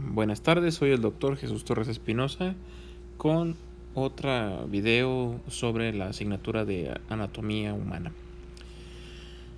Buenas tardes, soy el doctor Jesús Torres Espinosa con otro video sobre la asignatura de anatomía humana.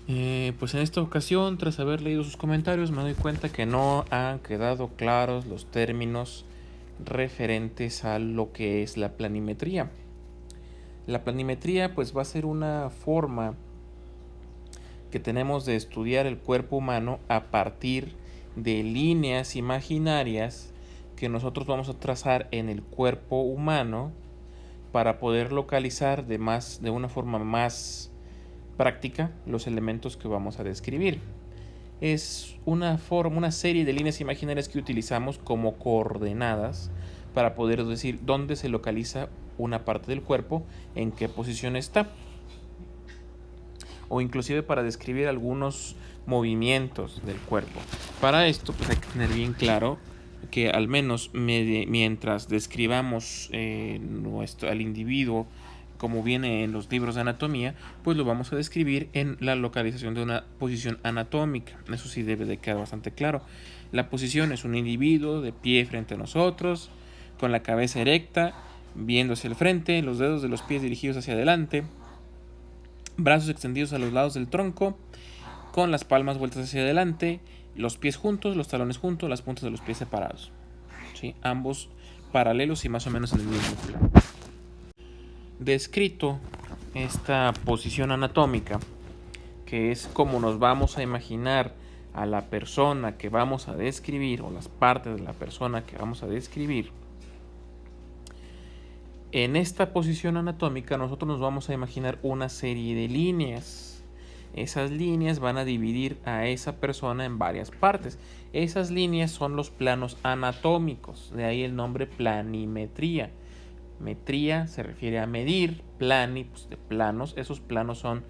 Pues en esta ocasión, tras haber leído sus comentarios, me doy cuenta que no han quedado claros los términos referentes a lo que es la planimetría. La planimetría pues va a ser una forma que tenemos de estudiar el cuerpo humano a partir de líneas imaginarias que nosotros vamos a trazar en el cuerpo humano para poder localizar de una forma más práctica los elementos que vamos a describir. Es una serie de líneas imaginarias que utilizamos como coordenadas para poder decir dónde se localiza una parte del cuerpo, en qué posición está, o inclusive para describir algunos movimientos del cuerpo. Para esto pues hay que tener bien claro que al menos mientras describamos al individuo como viene en los libros de anatomía, pues lo vamos a describir en la localización de una posición anatómica. Eso sí debe de quedar bastante claro. La posición es un individuo de pie frente a nosotros, con la cabeza erecta, viendo hacia el frente, los dedos de los pies dirigidos hacia adelante, brazos extendidos a los lados del tronco, con las palmas vueltas hacia adelante, los pies juntos, los talones juntos, las puntas de los pies separados, ¿sí? Ambos paralelos y más o menos en el mismo plano. Descrito esta posición anatómica, que es como nos vamos a imaginar a la persona que vamos a describir, o las partes de la persona que vamos a describir, en esta posición anatómica nosotros nos vamos a imaginar una serie de líneas. Esas líneas van a dividir a esa persona en varias partes. Esas líneas son los planos anatómicos, de ahí el nombre planimetría. Metría se refiere a medir, plani, pues de planos. Esos planos son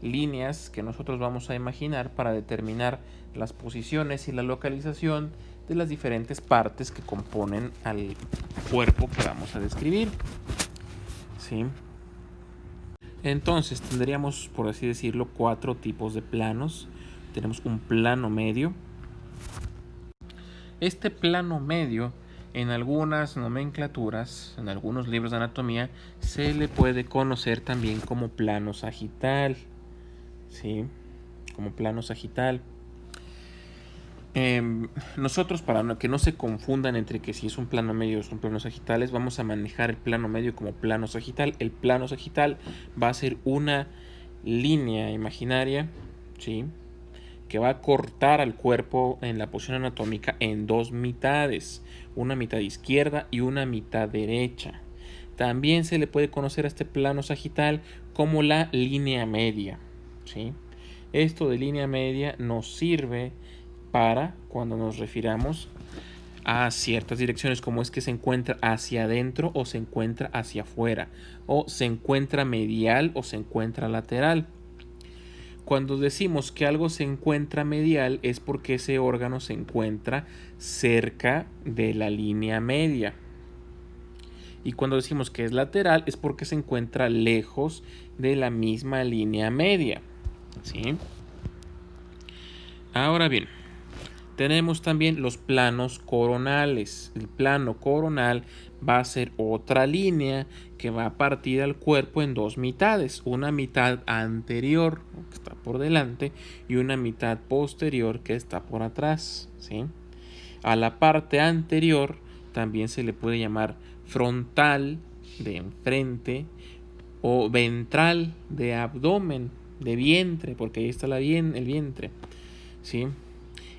líneas que nosotros vamos a imaginar para determinar las posiciones y la localización de las diferentes partes que componen al cuerpo que vamos a describir. ¿Sí? Entonces tendríamos, por así decirlo, 4 tipos de planos. Tenemos un plano medio. Este plano medio, en algunas nomenclaturas, en algunos libros de anatomía, se le puede conocer también como plano sagital. ¿Sí? Como plano sagital. Nosotros, para que no se confundan entre que si es un plano medio o son planos sagitales, vamos a manejar el plano medio como plano sagital. El plano sagital va a ser una línea imaginaria, ¿sí?, que va a cortar al cuerpo en la posición anatómica en dos mitades, una mitad izquierda y una mitad derecha. También se le puede conocer a este plano sagital como la línea media, ¿sí? Esto de línea media nos sirve para cuando nos refiramos a ciertas direcciones, como es que se encuentra hacia adentro o se encuentra hacia afuera, o se encuentra medial o se encuentra lateral. Cuando decimos que algo se encuentra medial es porque ese órgano se encuentra cerca de la línea media. Y cuando decimos que es lateral es porque se encuentra lejos de la misma línea media, ¿sí? Ahora bien, tenemos también los planos coronales. El plano coronal va a ser otra línea que va a partir al cuerpo en dos mitades. Una mitad anterior, que está por delante, y una mitad posterior, que está por atrás, ¿sí? A la parte anterior también se le puede llamar frontal, de enfrente, o ventral, de abdomen, de vientre, porque ahí está el vientre, ¿sí?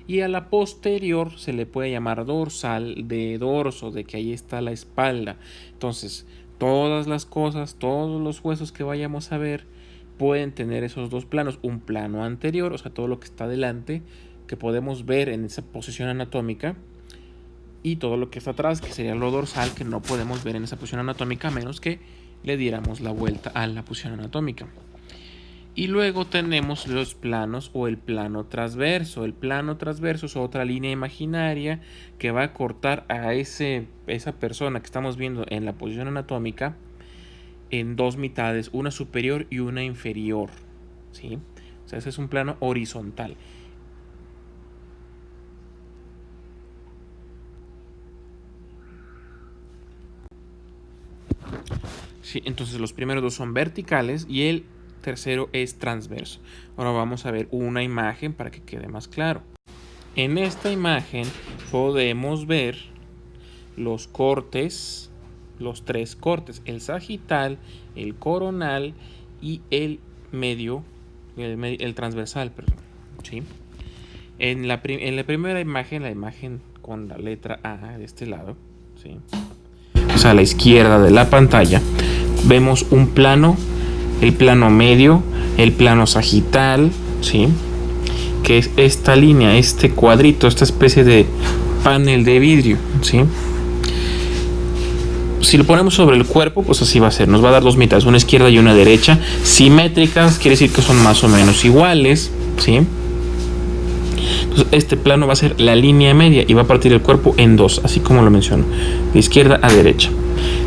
Y a la posterior se le puede llamar dorsal, de dorso, de que ahí está la espalda. Entonces, todas las cosas, todos los huesos que vayamos a ver pueden tener esos dos planos. Un plano anterior, o sea, todo lo que está delante, que podemos ver en esa posición anatómica, y todo lo que está atrás, que sería lo dorsal, que no podemos ver en esa posición anatómica a menos que le diéramos la vuelta a la posición anatómica. Y luego tenemos los planos o el plano transverso. El plano transverso es otra línea imaginaria que va a cortar a esa persona que estamos viendo en la posición anatómica en dos mitades, una superior y una inferior, ¿sí? O sea, ese es un plano horizontal. Sí, entonces los primeros dos son verticales y el tercero es transverso. Ahora vamos a ver una imagen para que quede más claro. En esta imagen podemos ver los cortes, los tres cortes, el sagital, el coronal y el medio, el transversal, perdón. ¿Sí? En la primera imagen, la imagen con la letra A de este lado, ¿sí? O sea, a la izquierda de la pantalla, vemos un plano, el plano medio, el plano sagital, ¿sí? Que es esta línea, este cuadrito, esta especie de panel de vidrio, ¿sí? Si lo ponemos sobre el cuerpo, pues así va a ser. Nos va a dar dos mitades, una izquierda y una derecha, simétricas, quiere decir que son más o menos iguales, ¿sí? Entonces, este plano va a ser la línea media y va a partir el cuerpo en dos, así como lo menciono, de izquierda a derecha.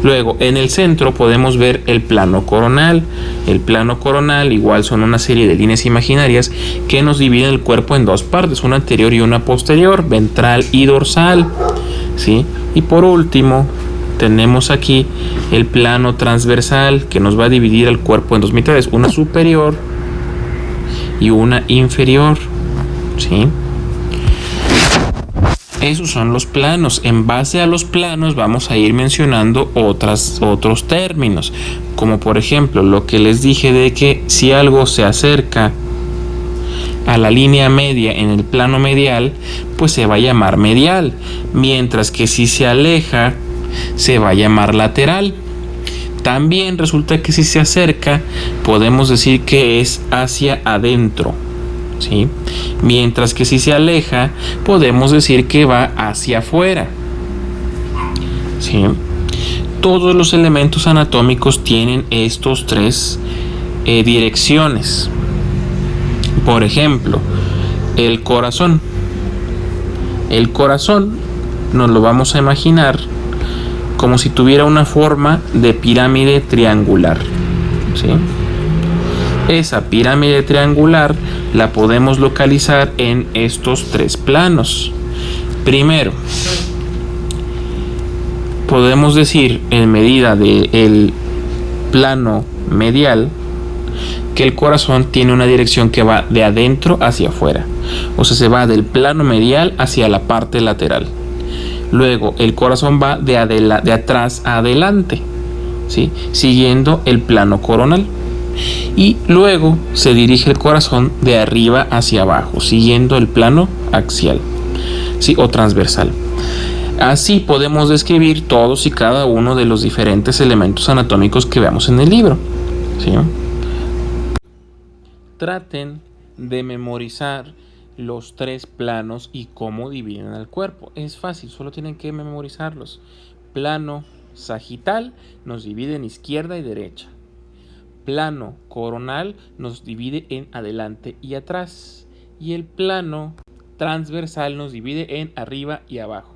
Luego, en el centro podemos ver el plano coronal. El plano coronal igual son una serie de líneas imaginarias que nos dividen el cuerpo en dos partes, una anterior y una posterior, ventral y dorsal, ¿sí? Y por último, tenemos aquí el plano transversal que nos va a dividir el cuerpo en dos mitades, una superior y una inferior, ¿sí? Esos son los planos. En base a los planos vamos a ir mencionando otros términos, como por ejemplo lo que les dije de que si algo se acerca a la línea media en el plano medial, pues se va a llamar medial, mientras que si se aleja se va a llamar lateral. También resulta que si se acerca podemos decir que es hacia adentro, ¿sí? Mientras que si se aleja podemos decir que va hacia afuera, ¿sí? Todos los elementos anatómicos tienen estos tres direcciones. Por ejemplo, el corazón. El corazón nos lo vamos a imaginar como si tuviera una forma de pirámide triangular, ¿sí? Esa pirámide triangular la podemos localizar en estos tres planos. Primero, podemos decir en medida del plano medial que el corazón tiene una dirección que va de adentro hacia afuera, o sea, se va del plano medial hacia la parte lateral. Luego el corazón va de atrás a adelante, ¿sí? Siguiendo el plano coronal. Y luego se dirige el corazón de arriba hacia abajo, siguiendo el plano axial, ¿sí? O transversal. Así podemos describir todos y cada uno de los diferentes elementos anatómicos que veamos en el libro, ¿sí? Traten de memorizar los tres planos y cómo dividen el cuerpo. Es fácil, solo tienen que memorizarlos. Plano sagital nos divide en izquierda y derecha. Plano coronal nos divide en adelante y atrás. Y el plano transversal nos divide en arriba y abajo,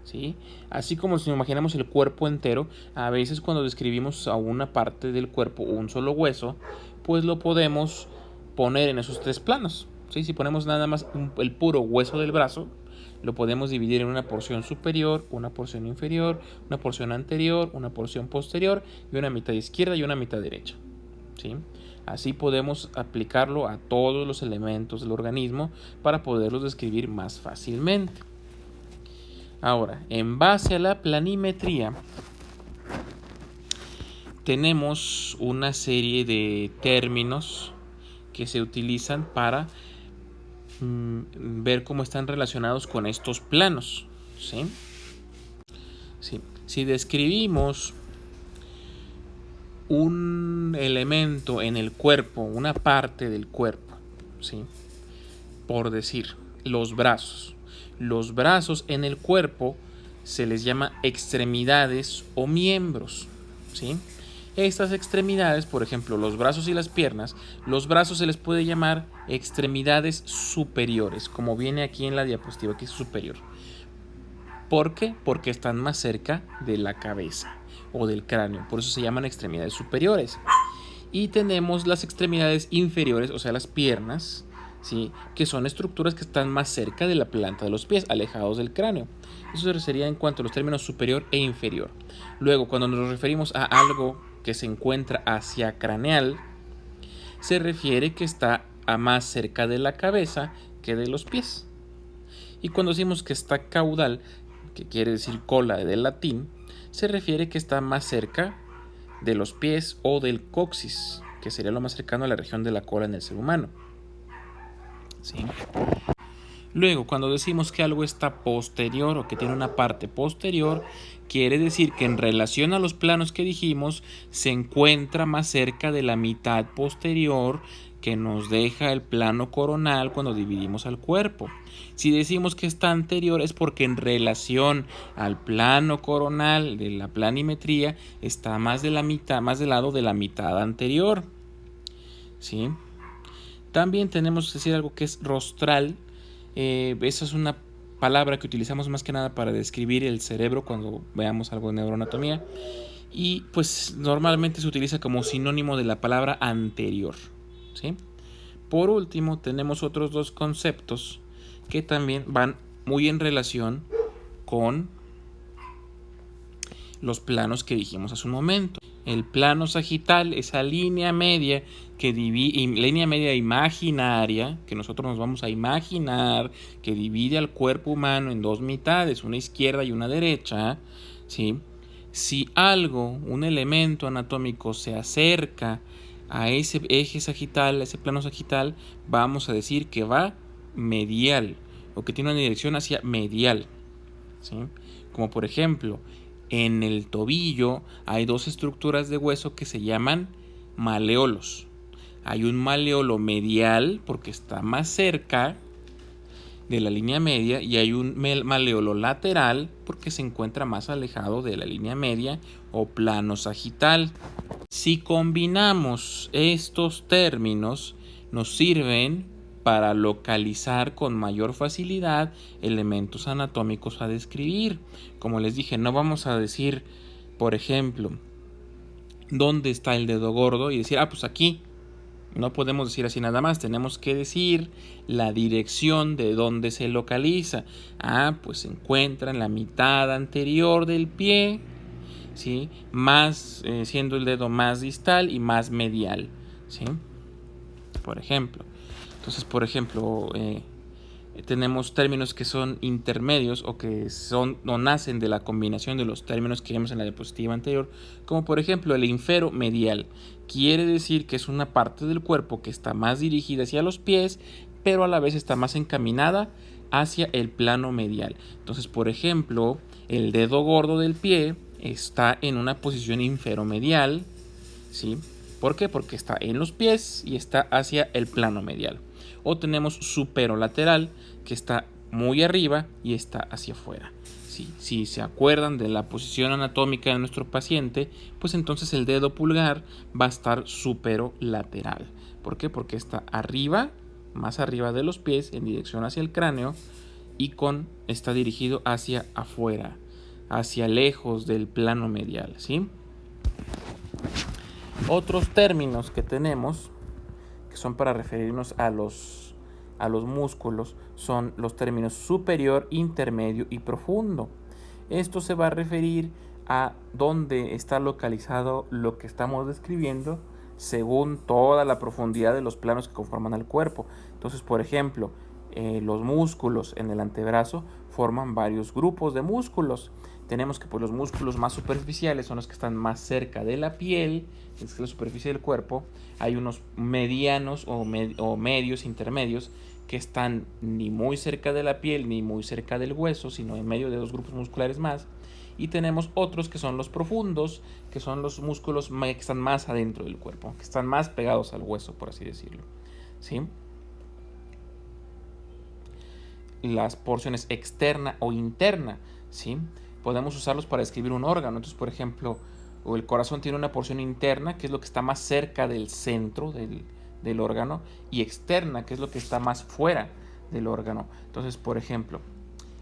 ¿sí? Así como si imaginamos el cuerpo entero, a veces cuando describimos a una parte del cuerpo, un solo hueso, pues lo podemos poner en esos tres planos, ¿sí? Si ponemos nada más el puro hueso del brazo, lo podemos dividir en una porción superior, una porción inferior, una porción anterior, una porción posterior y una mitad izquierda y una mitad derecha, ¿sí? Así podemos aplicarlo a todos los elementos del organismo para poderlos describir más fácilmente. Ahora, en base a la planimetría, tenemos una serie de términos que se utilizan para ver cómo están relacionados con estos planos, ¿sí? Sí. Si describimos un elemento en el cuerpo, una parte del cuerpo, ¿sí? Por decir, los brazos. Los brazos en el cuerpo se les llama extremidades o miembros, ¿sí? Estas extremidades, por ejemplo, los brazos y las piernas, los brazos se les puede llamar extremidades superiores, como viene aquí en la diapositiva, que es superior. ¿Por qué? Porque están más cerca de la cabeza o del cráneo, por eso se llaman extremidades superiores. Y tenemos las extremidades inferiores, o sea, las piernas, ¿sí? Que son estructuras que están más cerca de la planta de los pies, alejados del cráneo. Eso sería en cuanto a los términos superior e inferior. Luego, cuando nos referimos a algo que se encuentra hacia craneal, se refiere que está a más cerca de la cabeza que de los pies. Y cuando decimos que está caudal, que quiere decir cola del latín, se refiere que está más cerca de los pies o del coxis, que sería lo más cercano a la región de la cola en el ser humano. ¿Sí? Luego, cuando decimos que algo está posterior o que tiene una parte posterior, quiere decir que en relación a los planos que dijimos, se encuentra más cerca de la mitad posterior que nos deja el plano coronal cuando dividimos al cuerpo. Si decimos que está anterior es porque en relación al plano coronal de la planimetría está más de la mitad, más del lado de la mitad anterior. ¿Sí? También tenemos que decir algo que es rostral. Esa es una palabra que utilizamos más que nada para describir el cerebro cuando veamos algo de neuroanatomía, y pues normalmente se utiliza como sinónimo de la palabra anterior, ¿sí? Por último, tenemos otros dos conceptos que también van muy en relación con los planos que dijimos hace un momento. El plano sagital, esa línea media línea media imaginaria que nosotros nos vamos a imaginar, que divide al cuerpo humano en dos mitades, una izquierda y una derecha, ¿sí? Si algo, un elemento anatómico se acerca a ese eje sagital, a ese plano sagital, vamos a decir que va medial o que tiene una dirección hacia medial, ¿sí? Como por ejemplo, en el tobillo hay dos estructuras de hueso que se llaman maleolos. Hay un maleolo medial porque está más cerca de la línea media y hay un maleolo lateral porque se encuentra más alejado de la línea media o plano sagital. Si combinamos estos términos, nos sirven para localizar con mayor facilidad elementos anatómicos a describir. Como les dije, no vamos a decir, por ejemplo, dónde está el dedo gordo y decir, pues aquí. No podemos decir así nada más, tenemos que decir la dirección de dónde se localiza. Pues se encuentra en la mitad anterior del pie, ¿sí? Más siendo el dedo más distal y más medial, ¿sí? Por ejemplo. Entonces, por ejemplo, tenemos términos que son intermedios o que son o nacen de la combinación de los términos que vimos en la diapositiva anterior, como por ejemplo el inferomedial. Quiere decir que es una parte del cuerpo que está más dirigida hacia los pies, pero a la vez está más encaminada hacia el plano medial. Entonces, por ejemplo, el dedo gordo del pie está en una posición inferomedial, ¿sí? ¿Por qué? Porque está en los pies y está hacia el plano medial. O tenemos superolateral, que está muy arriba y está hacia afuera. Si se acuerdan de la posición anatómica de nuestro paciente, pues entonces el dedo pulgar va a estar superolateral. ¿Por qué? Porque está arriba, más arriba de los pies, en dirección hacia el cráneo, y está dirigido hacia afuera, hacia lejos del plano medial, ¿sí? Otros términos que tenemos, que son para referirnos a los músculos, son los términos superior, intermedio y profundo. Esto se va a referir a dónde está localizado lo que estamos describiendo según toda la profundidad de los planos que conforman el cuerpo. Entonces, por ejemplo, los músculos en el antebrazo forman varios grupos de músculos. Tenemos que los músculos más superficiales son los que están más cerca de la piel, es la superficie del cuerpo. Hay unos medianos o medios intermedios que están ni muy cerca de la piel ni muy cerca del hueso, sino en medio de dos grupos musculares más. Y tenemos otros que son los profundos, que son los músculos que están más adentro del cuerpo, que están más pegados al hueso, por así decirlo, ¿sí? Las porciones externa o interna, ¿sí? Podemos usarlos para describir un órgano. Entonces, por ejemplo, el corazón tiene una porción interna, que es lo que está más cerca del centro del órgano, y externa, que es lo que está más fuera del órgano. Entonces, por ejemplo,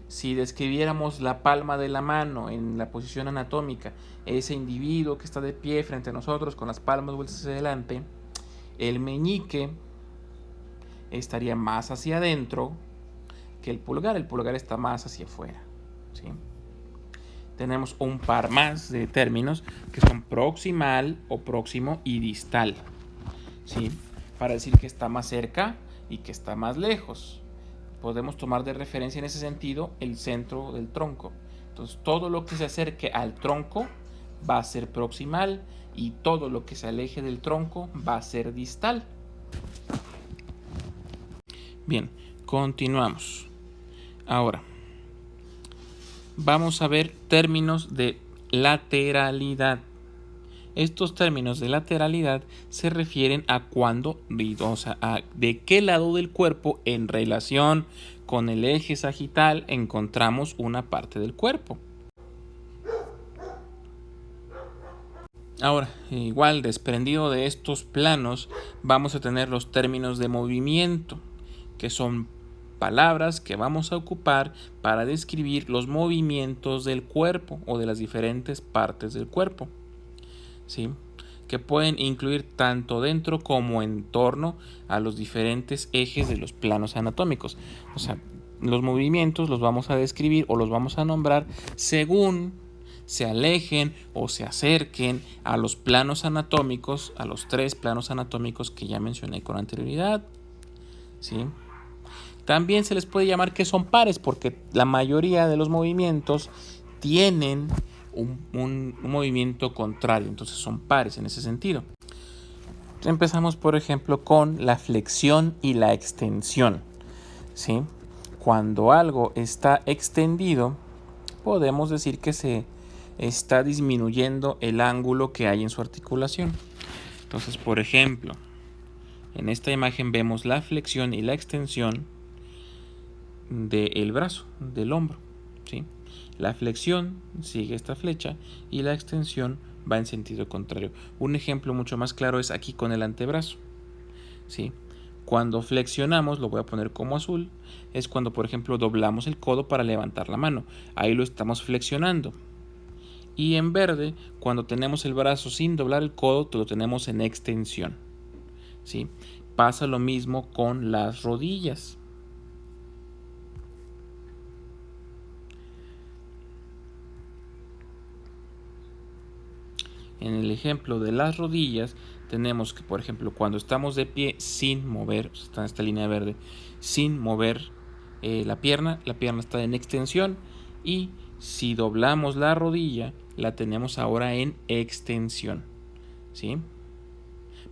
si describiéramos la palma de la mano en la posición anatómica, ese individuo que está de pie frente a nosotros con las palmas vueltas hacia adelante, el meñique estaría más hacia adentro que el pulgar está más hacia afuera, ¿sí? Tenemos un par más de términos que son proximal o próximo y distal, ¿sí? Para decir que está más cerca y que está más lejos. Podemos tomar de referencia en ese sentido el centro del tronco. Entonces, todo lo que se acerque al tronco va a ser proximal y todo lo que se aleje del tronco va a ser distal. Bien, continuamos. Ahora, vamos a ver términos de lateralidad. Estos términos de lateralidad se refieren a cuándo, o sea, a de qué lado del cuerpo en relación con el eje sagital encontramos una parte del cuerpo. Ahora, igual desprendido de estos planos, vamos a tener los términos de movimiento, que son palabras que vamos a ocupar para describir los movimientos del cuerpo o de las diferentes partes del cuerpo, ¿sí? Que pueden incluir tanto dentro como en torno a los diferentes ejes de los planos anatómicos. O sea, los movimientos los vamos a describir o los vamos a nombrar según se alejen o se acerquen a los planos anatómicos, a los 3 planos anatómicos que ya mencioné con anterioridad, ¿sí? También se les puede llamar que son pares porque la mayoría de los movimientos tienen un movimiento contrario, entonces son pares en ese sentido. Empezamos, por ejemplo, con la flexión y la extensión, ¿sí? Cuando algo está extendido, podemos decir que se está disminuyendo el ángulo que hay en su articulación. Entonces, por ejemplo, en esta imagen vemos la flexión y la extensión del brazo, del hombro, ¿sí? La flexión sigue esta flecha y la extensión va en sentido contrario. Un ejemplo mucho más claro es aquí con el antebrazo, ¿sí? Cuando flexionamos, lo voy a poner como azul, es cuando, por ejemplo, doblamos el codo para levantar la mano. Ahí lo estamos flexionando. Y en verde, cuando tenemos el brazo sin doblar el codo, lo tenemos en extensión, ¿sí? Pasa lo mismo con las rodillas. En el ejemplo de las rodillas, tenemos que, por ejemplo, cuando estamos de pie sin mover, está en esta línea verde, sin mover la pierna está en extensión, y si doblamos la rodilla, la tenemos ahora en extensión, ¿sí?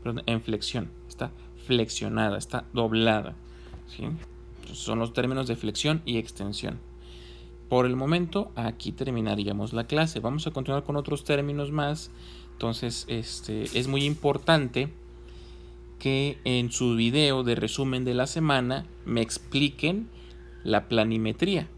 Perdón, en flexión, está flexionada, está doblada, ¿sí? Entonces son los términos de flexión y extensión. Por el momento, aquí terminaríamos la clase. Vamos a continuar con otros términos más. Entonces, es muy importante que en su video de resumen de la semana me expliquen la planimetría,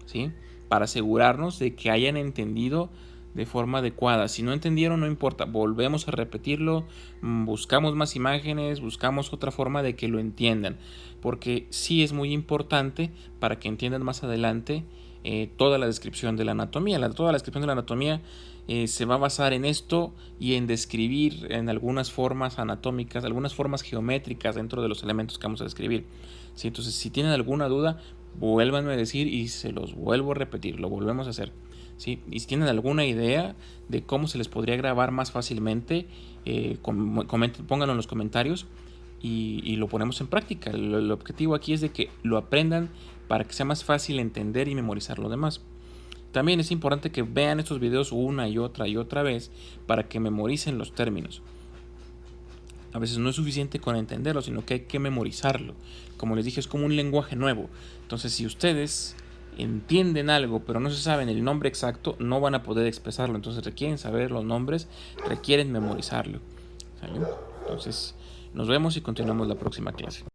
¿sí? Para asegurarnos de que hayan entendido de forma adecuada. Si no entendieron, no importa, volvemos a repetirlo, buscamos más imágenes, buscamos otra forma de que lo entiendan, porque sí es muy importante para que entiendan más adelante toda la descripción de la anatomía. Toda la descripción de la anatomía se va a basar en esto y en describir en algunas formas anatómicas, algunas formas geométricas dentro de los elementos que vamos a describir, ¿sí? Entonces, si tienen alguna duda, vuélvanme a decir y se los vuelvo a repetir, lo volvemos a hacer, ¿sí? Y si tienen alguna idea de cómo se les podría grabar más fácilmente, pónganlo en los comentarios y lo ponemos en práctica. El objetivo aquí es de que lo aprendan para que sea más fácil entender y memorizar lo demás. También es importante que vean estos videos una y otra vez para que memoricen los términos. A veces no es suficiente con entenderlo, sino que hay que memorizarlo. Como les dije, es como un lenguaje nuevo. Entonces, si ustedes entienden algo, pero no se saben el nombre exacto, no van a poder expresarlo. Entonces, requieren saber los nombres, requieren memorizarlo, ¿sale? Entonces, nos vemos y continuamos la próxima clase.